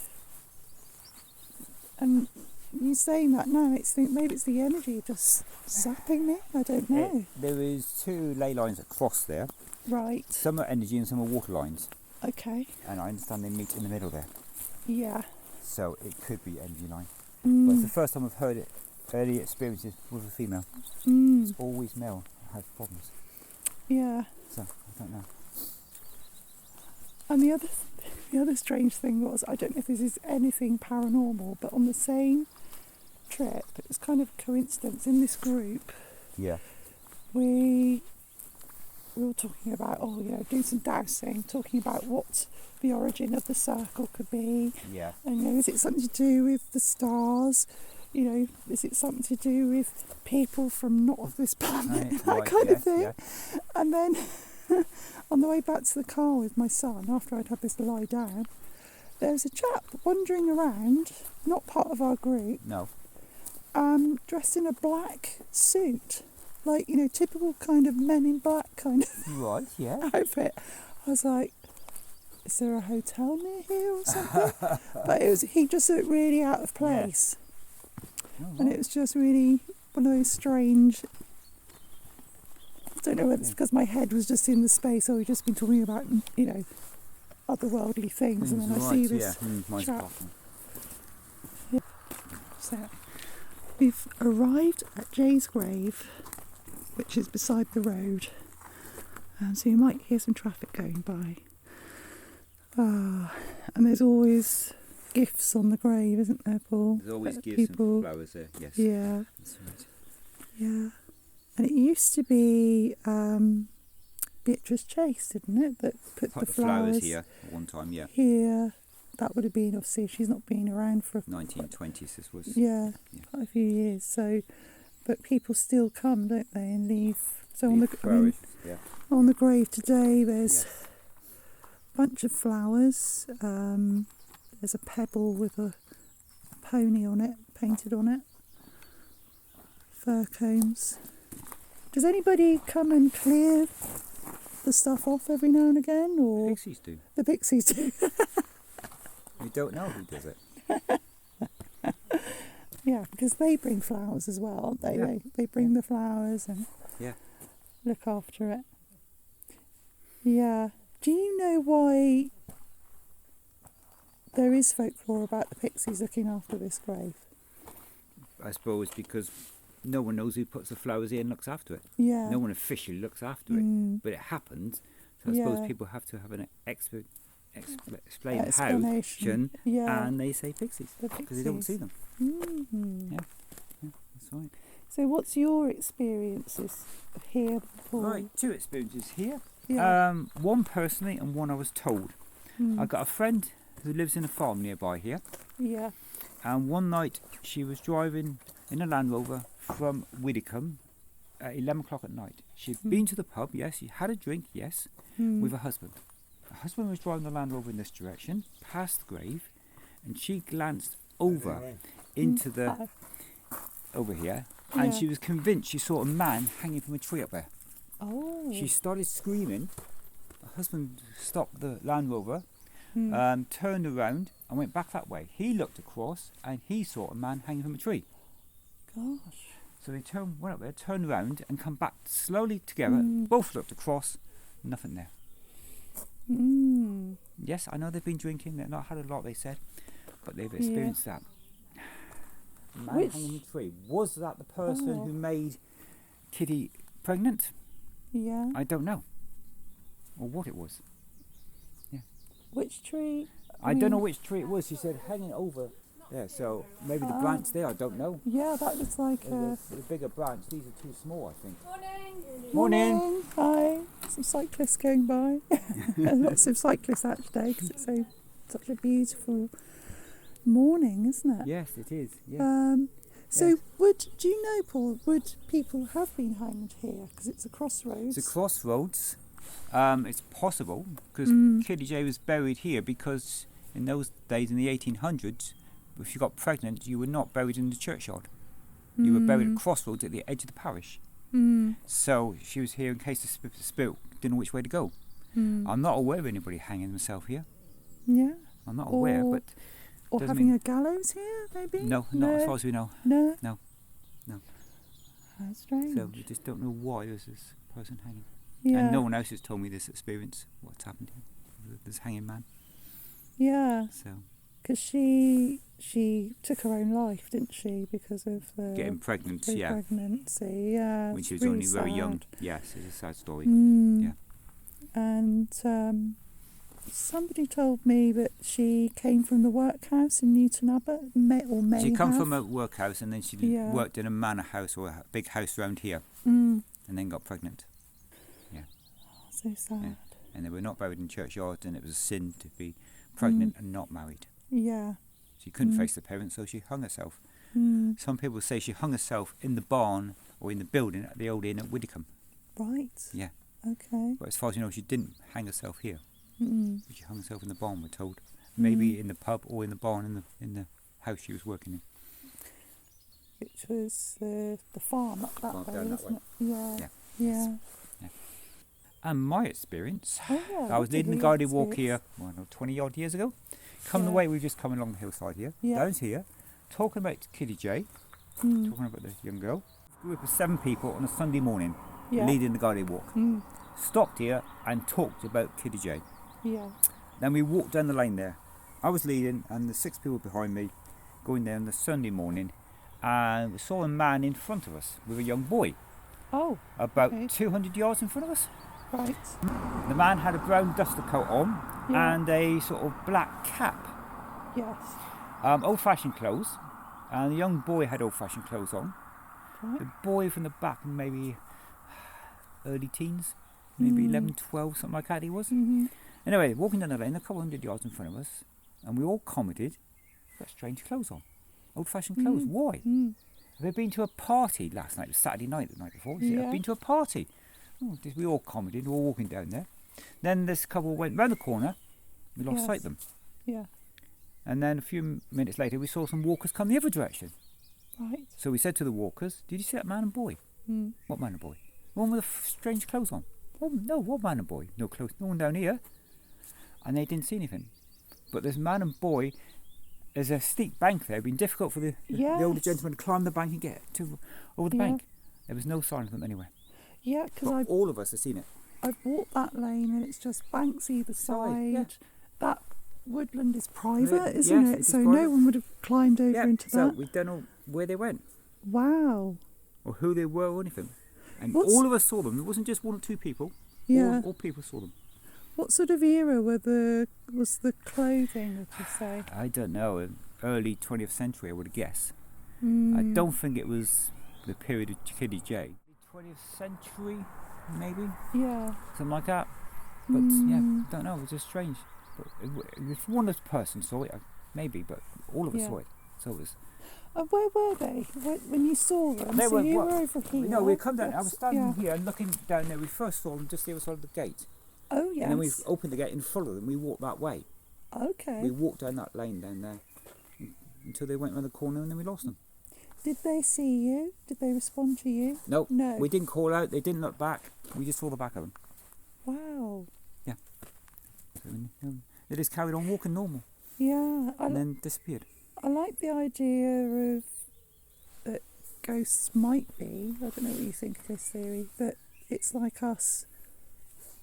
and you saying that now makes me think maybe it's the energy just zapping me. I don't know. There is 2 ley lines across there. Right. Some are energy and some are water lines. Okay. And I understand they meet in the middle there. Yeah. So it could be energy line. But it's the Mm. first time I've heard it, early experiences with a female. Mm. It's always male has problems. Yeah. So I don't know. And the other strange thing was, I don't know if this is anything paranormal, but on the same trip, it was kind of a coincidence, in this group, Yeah. we were talking about, do some dowsing, talking about what the origin of the circle could be. Yeah. And, is it something to do with the stars? Is it something to do with people from not of this planet? That kind of thing. Yeah. And then on the way back to the car with my son, after I'd had this lie down, there was a chap wandering around, not part of our group, No. dressed in a black suit, like, typical kind of Men in Black kind of Right, yeah. outfit. I was like, is there a hotel near here or something? But he just looked really out of place. Oh, And it was just really one of those strange, I don't know whether it's because my head was just in the space or we've just been talking about, otherworldly things, and then I see this chap. Yeah. So we've arrived at Jay's grave, which is beside the road, so you might hear some traffic going by. And there's always gifts on the grave, isn't there, Paul? There's always gifts people, and flowers there, yes. Yeah. That's right. Yeah. And it used to be Beatrice Chase, didn't it, that put the flowers here at one time, yeah. Here. That would have been, obviously, she's not been around for 1920s this was. Yeah, quite a few years. So, but people still come, don't they, and leave. So on the grave today, there's a bunch of flowers. There's a pebble with a pony on it, painted on it. Fir combs. Does anybody come and clear the stuff off every now and again, or Pixies do. the Pixies do? We don't know who does it. Yeah, because they bring flowers as well, aren't they? Yeah. They bring the flowers and look after it. Yeah. Do you know why there is folklore about the Pixies looking after this grave? I suppose because no one knows who puts the flowers in and looks after it. Yeah. No one officially looks after it, but it happens. So I suppose people have to have an explanation, and they say Pixies because they don't see them. Yeah, that's right. So what's your experiences here, Paul? Right, two experiences here. Yeah. One personally and one I was told. I got a friend who lives in a farm nearby here. Yeah. And one night she was driving in a Land Rover from Widdicombe at 11 o'clock at night. She'd been to the pub, yes, she had a drink, yes, with her husband. Her husband was driving the Land Rover in this direction, past the grave, and she glanced over into the, over here, and she was convinced she saw a man hanging from a tree up there. Oh. She started screaming. Her husband stopped the Land Rover, turned around and went back that way. He looked across and he saw a man hanging from a tree. Gosh. So they went up there, turned around and come back slowly together. Both looked across, nothing there. Yes, I know they've been drinking, they've not had a lot, they said, but they've experienced that. Man hanging from a tree. Was that the person who made Kitty pregnant? Yeah. I don't know. Or what it was. Yeah. Which tree? I don't know which tree it was. She said hanging over there, so maybe the branch there, I don't know. Yeah, that looks like the bigger branch. These are too small, I think. Morning. Hi. Some cyclists going by. Lots of cyclists out today because it's such a beautiful morning, isn't it? Yes, it is. Yeah. So, do you know, Paul, would people have been hanged here? Because it's a crossroads. It's a crossroads. It's possible because Kitty J was buried here because in those days, in the 1800s, if you got pregnant, you were not buried in the churchyard. You were buried at crossroads at the edge of the parish. So she was here in case the spirit didn't know which way to go. I'm not aware of anybody hanging themselves here. Yeah. I'm not aware, but... Or having a gallows here, maybe? No, not as far as we know. No? No. That's strange. So we just don't know why there's this person hanging. Yeah. And no one else has told me this experience, what's happened here, this hanging man. Yeah. So... Because she took her own life, didn't she? Because of getting pregnant, pregnancy, yeah. When she was really only very sad. young. Yes, it's a sad story. And Somebody told me that she came from the workhouse in Newton Abbot, may She come have. from a workhouse and then she worked in a manor house or a big house round here, Mm. and then got pregnant. So sad. Yeah. And they were not buried in churchyards, and it was a sin to be pregnant and not married. Yeah. She couldn't face the parents, so she hung herself. Mm. Some people say she hung herself in the barn or in the building at the old inn at Widdicombe. Right. Yeah. Okay. But as far as you know, she didn't hang herself here. Mm. She hung herself in the barn, we're told. Maybe in the pub or in the barn in the house she was working in. Which was the farm up that Farm way, down that wasn't way. it? Yeah. Yeah. Yeah. And my experience, Oh, yeah. I was what leading did the we guided walk experience? here, 20 odd years ago. Coming the Yeah. way, we were just coming along the hillside here, Yeah. down here, talking about Kitty J, Mm. talking about the young girl. A group of 7 people on a Sunday morning, Yeah. leading the guided walk. Mm. Stopped here and talked about Kitty J. Yeah. Then we walked down the lane there. I was leading and the 6 people behind me going down the Sunday morning, and we saw a man in front of us with a young boy, Oh, about Okay. 200 yards in front of us. right. The man had a brown duster coat on Yeah. and a sort of black cap, Yes. old-fashioned clothes, and the young boy had old-fashioned clothes on. Right. The boy from the back, maybe early teens, maybe 11, 12, something like that he was. Mm-hmm. Anyway, walking down the lane, a couple hundred yards in front of us, and we all commented, got strange clothes on. Old-fashioned clothes, why? Mm. Have they been to a party last night? It was Saturday night, the night before. Said, Yeah. I've been to a party. Oh, we all commented, we were all walking down there. Then this couple went round the corner, we lost Yes. sight of them. Yeah. And then a few minutes later, we saw some walkers come the other direction. Right. So we said to the walkers, did you see that man and boy? Mm. What man and boy? The one with the strange clothes on. Oh, no, what man and boy? No clothes, no one down here. And they didn't see anything. But this man and boy, there's a steep bank there. It'd been difficult for the older Yes. gentleman to climb the bank and get over the Yeah. bank. There was no sign of them anywhere. Yeah, because But all of us have seen it. I've walked that lane and it's just banks either side. yeah. That woodland is private, Yes, isn't it it? is So private. no one would have climbed over into so that. we don't know where they went Wow. or who they were or anything. And What's- all of us saw them. It wasn't just 1 or 2 people. Yeah. All people saw them. What sort of era was the clothing, would you say? I don't know. Early 20th century, I would guess. I Mm. don't think it was the period of Kitty J. 20th century, maybe? Yeah. Something like that. But yeah, don't know. It was just strange. But if one person saw it, maybe, but all of us Yeah. saw it. So it was. And where were they when you saw them? They so were you what- were over here. No, we come down. I was standing Yeah. here and looking down there. We first saw them just the other side of the gate. Oh, yes. And then we opened the gate and followed them. We walked that way. Okay. We walked down that lane down there until they went round the corner and then we lost them. Did they see you? Did they respond to you? No, No. we didn't call out. They didn't look back. We just saw the back of them. Wow. So, they just carried on walking normal Yeah. and then disappeared. I like the idea of that ghosts might be. I don't know what you think of this theory, but it's like us.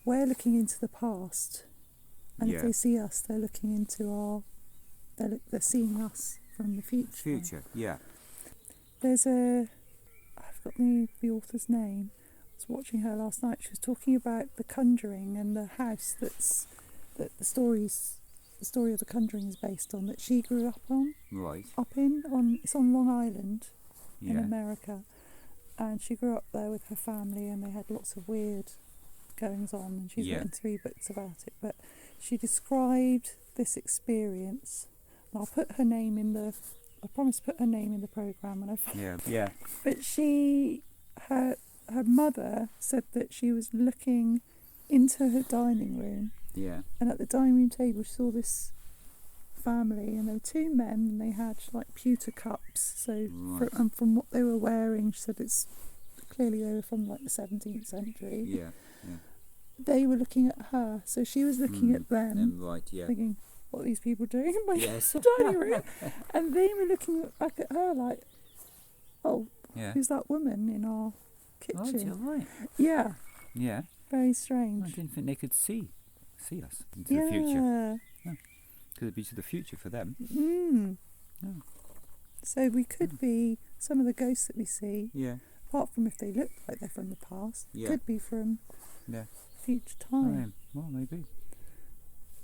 We're looking into the past, and if Yeah. they see us, they're looking into our. They're seeing us from the future. Future, yeah. There's a. I've forgotten the author's name. I was watching her last night. She was talking about The Conjuring and the house that the story of The Conjuring is based on, that she grew up on. Right. It's on Long Island in Yeah. America, and she grew up there with her family, and they had lots of weird goings on, and she's Yeah. written 3 books about it. But she described this experience, and I'll put her name in the. I promise to put her name in the programme when I. Yeah. Yeah. But her mother said that she was looking into her dining room, Yeah. and at the dining room table she saw this family, and there were 2 men, and they had like pewter cups. So Right. and from what they were wearing, she said it's clearly they were from like the 17th century. Yeah. They were looking at her, so she was looking at them, Right. Yeah. thinking, "What are these people doing in my Yes. dining room?" And they were looking back at her like, "Oh, Yeah. who's that woman in our Right. kitchen?" Yeah. Right. Yeah, Yeah. very I strange. didn't think they could see us into the future. Yeah. Could it be to the future for them? Mm. Oh. So we could be some of the ghosts that we see, Yeah. apart from if they look like they're from the past, Yeah. could be from Yeah. future time. Well, maybe.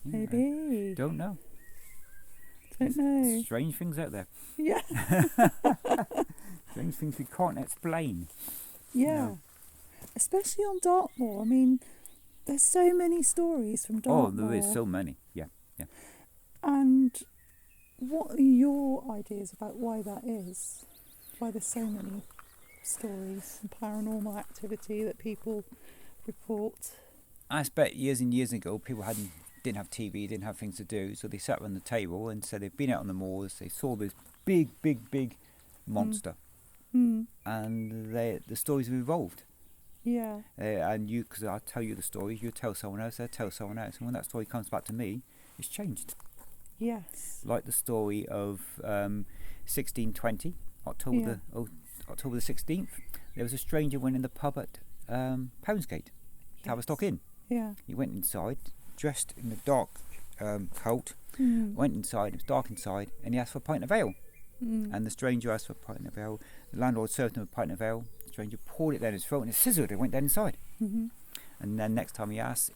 Maybe. Don't know. Don't know. Strange things out there. Yeah. Strange things we can't explain. Yeah. No. Especially on Dartmoor. I mean, there's so many stories from Dartmoor. Oh, there is so many. Yeah. And what are your ideas about why that is? Why there's so many stories and paranormal activity that people report? I expect years and years ago, people didn't have TV, didn't have things to do, so they sat around the table and said they'd been out on the moors, they saw this big monster, and the stories have evolved. Yeah. And because I'll tell you the stories, you tell someone else, they'll tell someone else, and when that story comes back to me, it's changed. Yes. Like the story of 1620, October the 16th, there was a stranger went in the pub at Poundsgate, Tavistock Inn. Yeah. He went inside, dressed in a dark coat, went inside, it was dark inside, and he asked for a pint of ale. And the stranger asked for a pint of ale. The landlord served him a pint of ale. The stranger poured it down his throat and it sizzled. It went down inside. And then next time he asked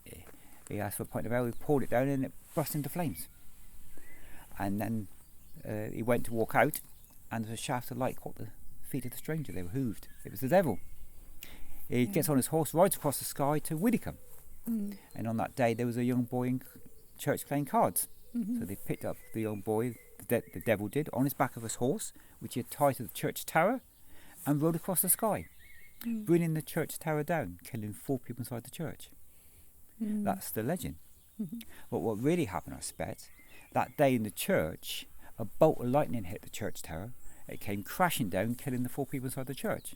for a pint of ale, he poured it down and it burst into flames. And then he went to walk out, and there was a shaft of light caught the feet of the stranger. They were hooved. It was the devil. He gets on his horse, rides across the sky to Widdicombe. And on that day, there was a young boy in church playing cards. So they picked up the young boy, the devil did, on his back of his horse, which he had tied to the church tower, and rode across the sky, bringing the church tower down, killing 4 people inside the church. That's the legend. But what really happened, I expect, that day in the church, a bolt of lightning hit the church tower. It came crashing down, killing the 4 people inside the church.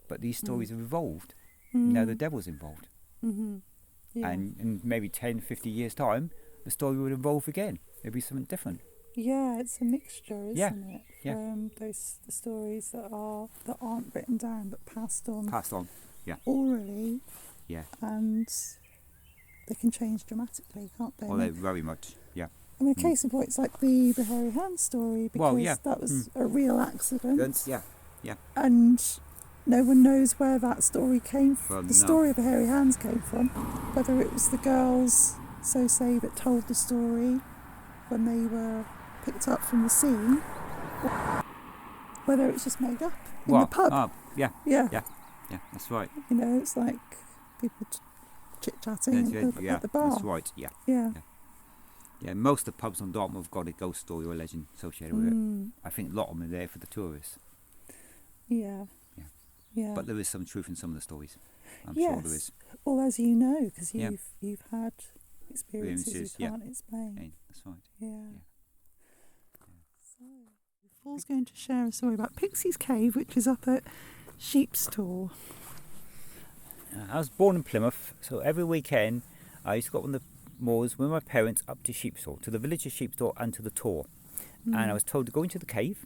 But these stories have evolved. Now the devil's involved. Yeah. And in maybe 10, 50 years' time, the story would evolve again. There'd be something different. Yeah, it's a mixture, isn't it? Yeah. From the stories that aren't written down but passed on. Yeah. Orally. Yeah. And they can change dramatically, can't they? Well, they very much. Yeah. I mean, case in point, it's like the hairy hand story, because that was a real accident. Yeah. And no one knows where that story came from. The story of the hairy hands came from. Whether it was the girls, so say, that told the story when they were picked up from the sea, whether it was just made up in the pub. Yeah, that's right. You know, it's like people chit-chatting at the bar. That's right, yeah, most of the pubs on Dartmoor have got a ghost story or legend associated with it. I think a lot of them are there for the tourists. Yeah. But there is some truth in some of the stories. I'm sure there is. Well, as you know, because you've had experiences you can't explain. That's right. Yeah. So, Paul's going to share a story about Pixies Cave, which is up at Sheepstall. I was born in Plymouth, so every weekend I used to go up on the moors with my parents up to Sheepstall, to the village of Sheepstall and to the Tor. And I was told to go into the cave.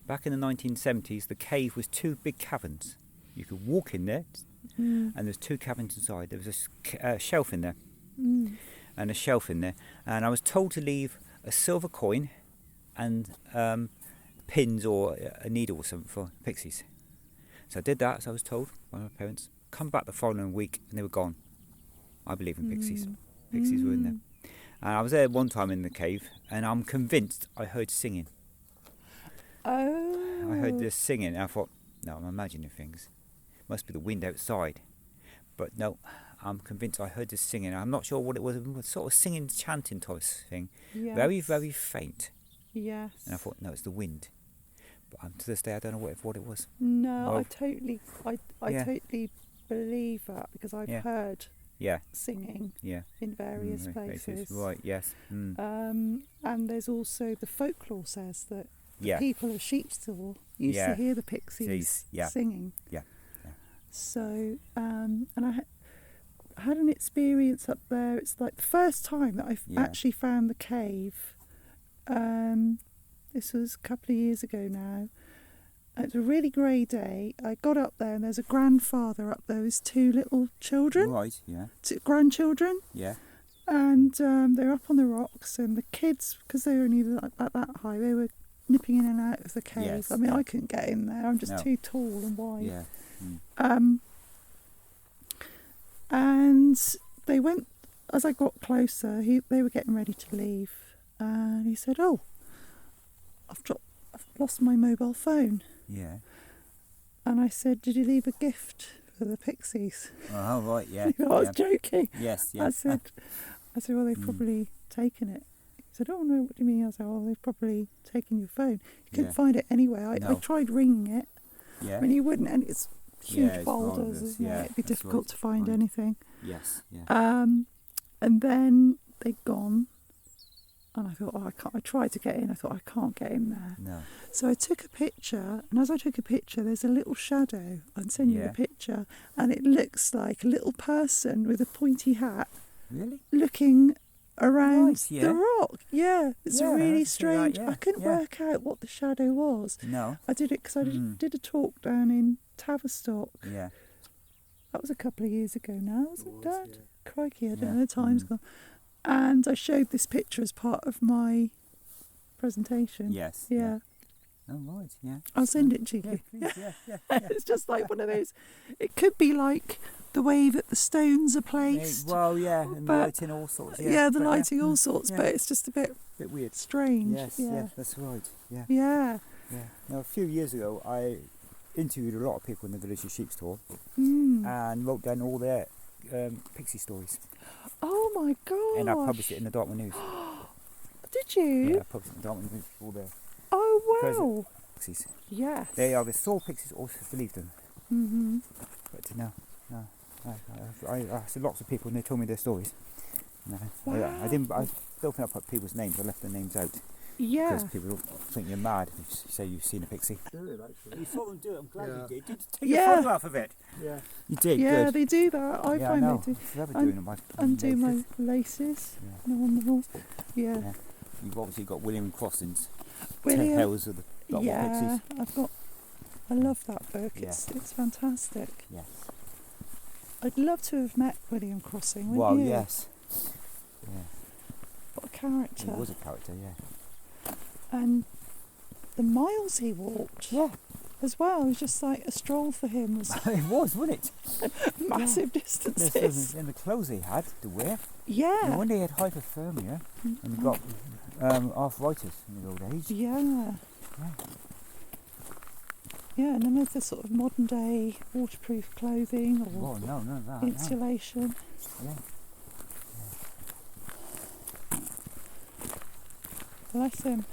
Back in the 1970s, the cave was 2 big caverns. You could walk in there, and there's 2 caverns inside. There was a shelf in there, and a shelf in there. And I was told to leave a silver coin and pins or a needle or something for pixies. So I did that, as I was told by my parents. Come back the following week, and they were gone. I believe in pixies. Pixies were in there. And I was there one time in the cave, and I'm convinced I heard singing. Oh. I heard this singing, and I thought, no, I'm imagining things. Must be the wind outside. But no, I'm convinced I heard this singing. I'm not sure what it was. It was sort of singing, chanting type thing. Yes. Very, very faint. Yes. And I thought, no, it's the wind. But to this day, I don't know what it was. No, Well, I totally believe that, because I've heard singing in various places. Right, yes. And there's also the folklore says that the people of Sheepstall used to hear the Pixies singing. Yeah. So, and I had an experience up there. It's like the first time that I've actually found the cave. This was a couple of years ago now. It was a really grey day. I got up there, and there's a grandfather up there with his 2 little children. Right, yeah. 2 grandchildren. Yeah. And they're up on the rocks, and the kids, because they were only like about that high, they were nipping in and out of the cave. Yes, I mean, I couldn't get in there. I'm just too tall and wide. Yeah. And they went as I got closer, they were getting ready to leave, and he said, "Oh, I've lost my mobile phone." Yeah. And I said, "Did you leave a gift for the Pixies?" Oh, right, yeah. I was joking. Yes, yeah. I said, "Well, they've probably taken it." He said, "Oh no, what do you mean?" I said, "Oh, they've probably taken your phone. You couldn't find it anywhere. I tried ringing it. Yeah. I mean, you wouldn't, and it's huge it's boulders, isn't it? It'd be difficult to find anything." Yes, yeah. And then they'd gone, and I thought, "Oh, I can't." I tried to get in. I thought, "I can't get in there." No. So I took a picture, and as I took a picture, there's a little shadow. I'll send you the picture, and it looks like a little person with a pointy hat. Really? Looking around Right, the rock. Yeah, it's really strange. That, I couldn't work out what the shadow was. No. I did it because I did a talk down in Tavistock. Yeah. That was a couple of years ago now, wasn't it, Dad? Yeah. Crikey, I don't know, time's gone. And I showed this picture as part of my presentation. Yes. Yeah. Oh, right, yeah. I'll send it to you. Yeah, please, yeah. It's just like one of those. It could be like the way that the stones are placed. Well, yeah, and the but- lighting, all sorts. Yeah, the lighting, all sorts, yeah. but it's just a bit Bit weird. strange. Yes, yeah, that's right. Yeah. Yeah. Yeah. Now, a few years ago, I interviewed a lot of people in the village of Sheepstall Mm. and wrote down all their Pixie stories. Oh my god. And I published it in the Dartmoor News. Did you? Yeah, I published it in the Dartmoor News, all their Oh wow. present Pixies. Yes. They are the sole Pixies, also believe them. Mhm. But no. I said lots of people and they told me their stories. No, I don't think I put people's names. I left their names out Yeah. because people think you're mad if you say you've seen a pixie. Do it actually. You saw them do it. I'm glad Yeah. you did. Did you take Yeah. a photograph of it? Yeah. You did. Yeah, Good. they do that. I Yeah, find know. they do. Forever And- doing them. Undo my laces. Yeah. No, on the horse. Yeah. Yeah. You've obviously got William Crossing's William. Tales of the Dartmoor Yeah, Pixies. I love that book. Yeah. It's fantastic. Yes. I'd love to have met William Crossing, wouldn't Well, you? yes. Yeah. What a character. He was a character. Yeah. And the miles he walked. Yeah. As well. It was just like a stroll for him was It was, wasn't it? massive distances. And the clothes he had to wear. Yeah. And when they had hypothermia and got arthritis in his old age. Yeah. Yeah, none of the sort of modern day waterproof clothing or Oh, no, none of that. No. insulation. Yeah. Bless him.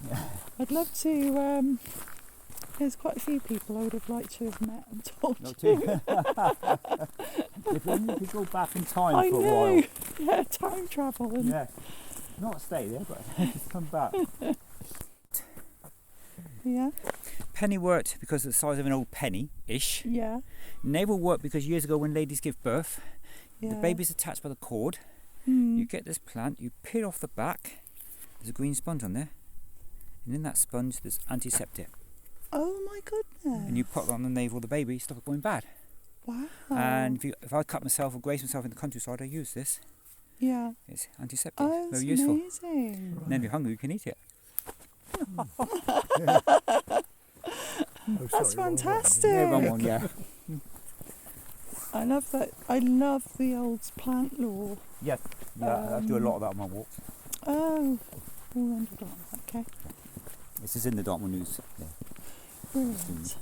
Yeah. I'd love to. There's quite a few people I would have liked to have met and talked Not to. too. If only you could go back in time I for a know. while. Yeah, time travel and Yeah. Not stay there, but just come back. yeah, Penny worked because of the size of an old penny-ish. yeah, Navel worked because years ago when ladies give birth, yeah. the baby's attached by the cord. Mm. You get this plant, you peel off the back, there's a green sponge on there, and in that sponge there's antiseptic. Oh my goodness. And you put it on the navel of the baby, stop it going bad. Wow. And if I cut myself or graze myself in the countryside, I use this. Yeah. It's antiseptic, Oh, very that's useful. amazing. And then if you're hungry, you can eat it. That's fantastic. Yeah, wrong one, yeah. I love that. I love the old plant lore. Yeah, I do a lot of that on my walks. Oh, all under that. Okay. This is in the Dartmoor News. Yeah. Brilliant.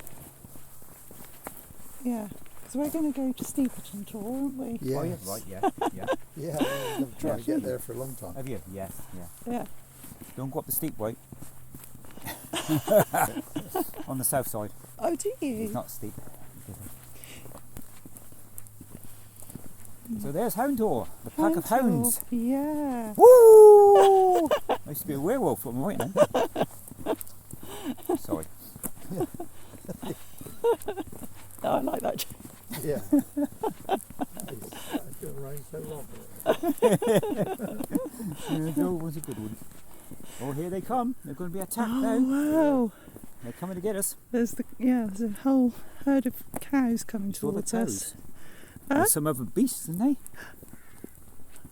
Yeah, because we're going to go to Steeperton tour, aren't we? Yes. Oh, yeah, right, yeah, yeah. Yeah, I've tried to get there for a long time. Have you? Yes, yeah. Yeah. Don't go up the steep way. On the south side. Oh, do you? It's not steep. So there's Houndour, the pack of Hound hounds. tour. Yeah. Woo! I used to be a werewolf on right now. Sorry. No, I like that. Yeah. It's going to rain so long. That was a good one. Oh, here they come. They're going to be attacked Oh now. wow! They're coming to get us. There's a whole herd of cows coming Saw the towards cows. us. There's some other beasts, isn't they?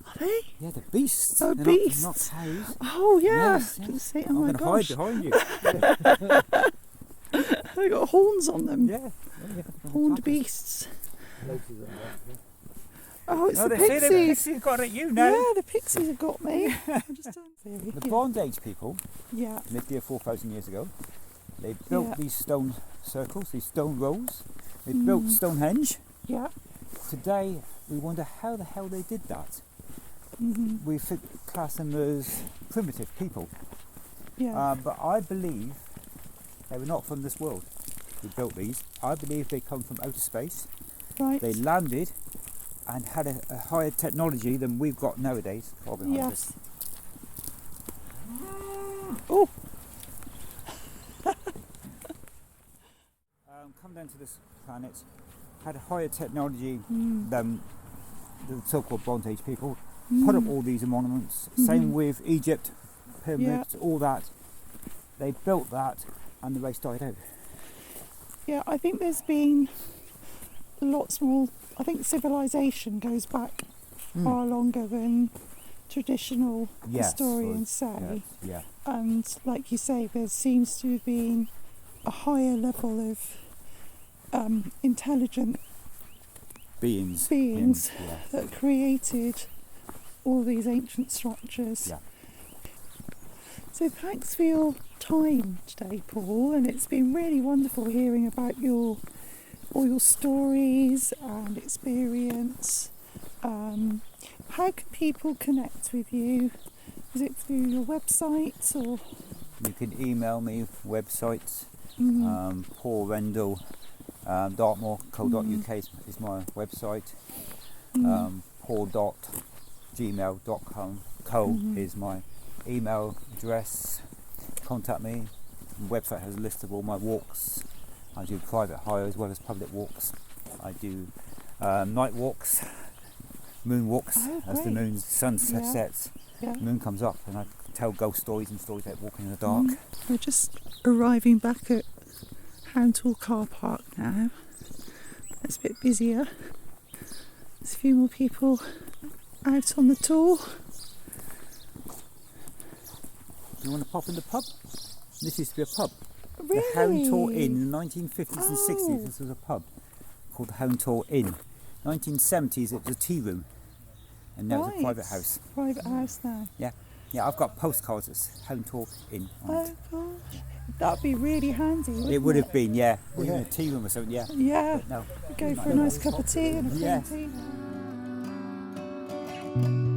Are they? Yeah, they're beasts. Oh, they're beasts. Not cows. Oh yeah. Yes, Didn't yes. see. Oh I'm my going to hide gosh! behind you. They got horns on them. Yeah. Horned beasts. Places like that, yeah. Oh, it's Oh, the they say the Pixies. Pixies got at you now. Yeah, the Pixies have got me. I'm just The Bronze Age people Yeah. lived here 4,000 years ago. They built Yeah. these stone circles, these stone rolls. They built Stonehenge. Yeah. Today, we wonder how the hell they did that. Mm-hmm. We class them as primitive people. Yeah. But I believe they were not from this world who built these. I believe they come from outer space. Right. They landed and had a higher technology than we've got nowadays. Yes. Oh. Come down to this planet, had a higher technology than the so-called Bronze Age people. Put up all these monuments. Same with Egypt, pyramids, all that. They built that, and the race died out. Yeah, I think there's been lots more. I think civilization goes back far longer than traditional historians say. Yeah. And like you say, there seems to have been a higher level of intelligent Beings. Yeah. that created all these ancient structures. Yeah. So thanks for your time today, Paul, and it's been really wonderful hearing about all your stories and experience. How can people connect with you? Is it through your website or? You can email me websites. Paul Rendell, Dartmoor co.uk is my website. Paul.gmail.com is my email address. Contact me. The website has a list of all my walks. I do private hire as well as public walks. I do night walks, moon walks as the sun sets. Yeah. Moon comes up, and I tell ghost stories and stories about walking in the dark. We're just arriving back at Rendell car park now. It's a bit busier. There's a few more people out on the tour. Do you want to pop in the pub? This used to be a pub. Really? The Rendell Inn in the 1950s and 60s. This was a pub called the Rendell Inn. 1970s it was a tea room, and now it's a private house. Private house now. Yeah, I've got postcards that's Rendell Inn on it. Oh gosh, that'd be really handy. It would have been, yeah. Or even a tea room or something, yeah. Yeah. But no. Go for a nice cup of tea and a Yeah. plain tea.